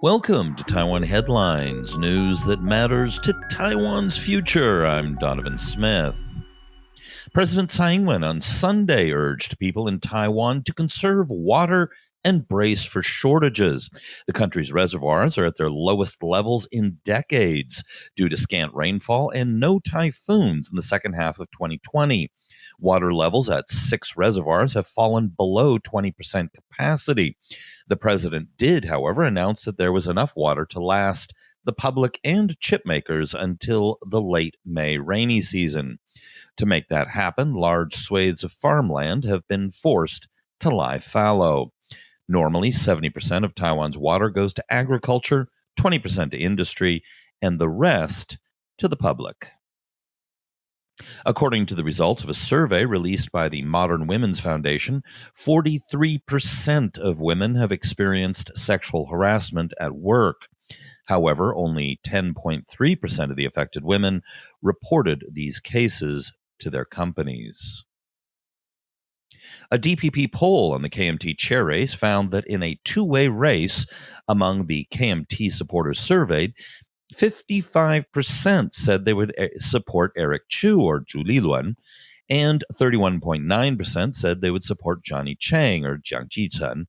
Welcome to Taiwan Headlines, news that matters to Taiwan's future. I'm Donovan Smith. President Tsai Ing-wen on Sunday urged people in Taiwan to conserve water and brace for shortages. The country's reservoirs are at their lowest levels in decades due to scant rainfall and no typhoons in the second half of 2020. Water levels at 6 reservoirs have fallen below 20% capacity. The president did, however, announce that there was enough water to last the public and chip makers until the late May rainy season. To make that happen, large swathes of farmland have been forced to lie fallow. Normally, 70% of Taiwan's water goes to agriculture, 20% to industry, and the rest to the public. According to the results of a survey released by the Modern Women's Foundation, 43% of women have experienced sexual harassment at work. However, only 10.3% of the affected women reported these cases to their companies. A DPP poll on the KMT chair race found that in a two-way race among the KMT supporters surveyed, 55% said they would support Eric Chu or Zhu Liluan, and 31.9% said they would support Johnny Chang or Jiang Jichen.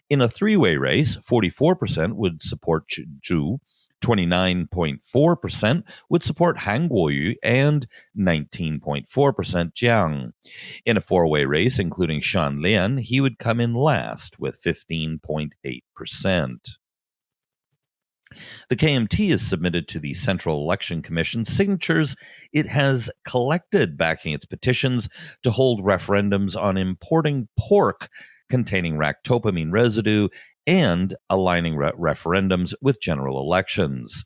In a three-way race, 44% would support Zhu, 29.4% would support Han Guoyu, and 19.4% Jiang. In a four-way race, including Shan Lian, he would come in last with 15.8%. The KMT has submitted to the Central Election Commission signatures it has collected backing its petitions to hold referendums on importing pork containing ractopamine residue and aligning referendums with general elections.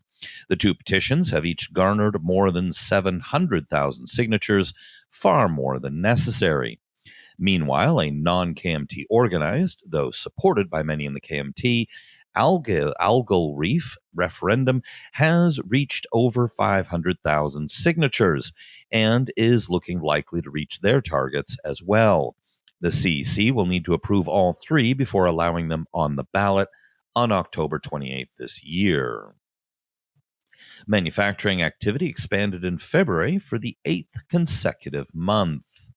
The two petitions have each garnered more than 700,000 signatures, far more than necessary. Meanwhile, a non-KMT organized, though supported by many in the KMT, algal reef referendum has reached over 500,000 signatures and is looking likely to reach their targets as well. The CEC will need to approve all three before allowing them on the ballot on October 28th this year. Manufacturing activity expanded in February for the 8th consecutive month.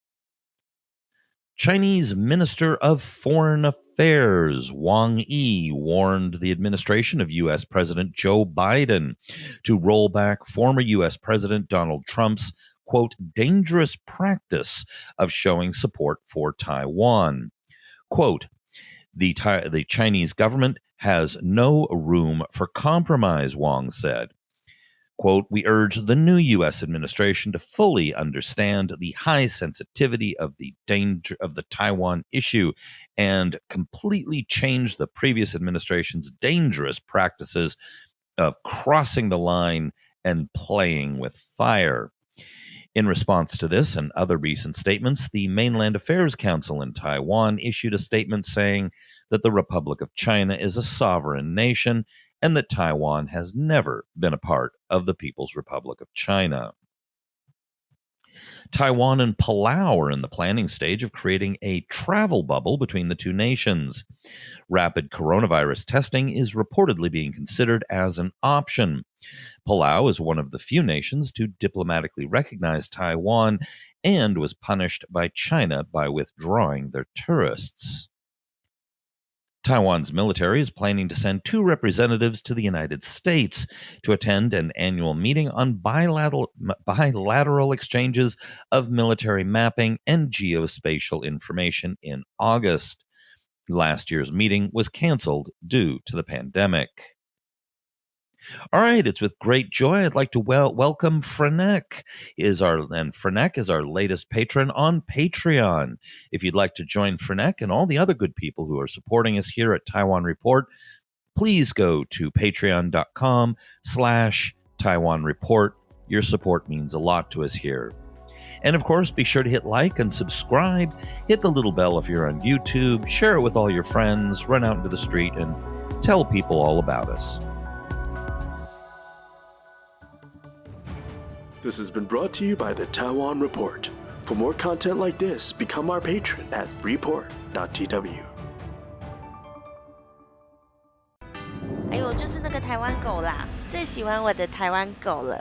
Chinese Minister of Foreign Affairs Wang Yi warned the administration of U.S. President Joe Biden to roll back former U.S. President Donald Trump's, quote, dangerous practice of showing support for Taiwan. Quote, the Chinese government has no room for compromise, Wang said. Quote, we urge the new U.S. administration to fully understand the high sensitivity of the danger of the Taiwan issue and completely change the previous administration's dangerous practices of crossing the line and playing with fire. In response to this and other recent statements, the Mainland Affairs Council in Taiwan issued a statement saying that the Republic of China is a sovereign nation and that Taiwan has never been a part of the People's Republic of China. Taiwan and Palau are in the planning stage of creating a travel bubble between the two nations. Rapid coronavirus testing is reportedly being considered as an option. Palau is one of the few nations to diplomatically recognize Taiwan and was punished by China by withdrawing their tourists. Taiwan's military is planning to send 2 representatives to the United States to attend an annual meeting on bilateral exchanges of military mapping and geospatial information in August. Last year's meeting was canceled due to the pandemic. All right, it's with great joy I'd like to welcome Frenek. Frenek is our latest patron on Patreon. If you'd like to join Frenek and all the other good people who are supporting us here at Taiwan Report, please go to patreon.com/Taiwan Report. Your support means a lot to us here. And of course, be sure to hit like and subscribe. Hit the little bell if you're on YouTube. Share it with all your friends. Run out into the street and tell people all about us. This has been brought to you by the Taiwan Report. For more content like this, become our patron at report.tw. 哎呦，就是那个台湾狗啦，最喜欢我的台湾狗了。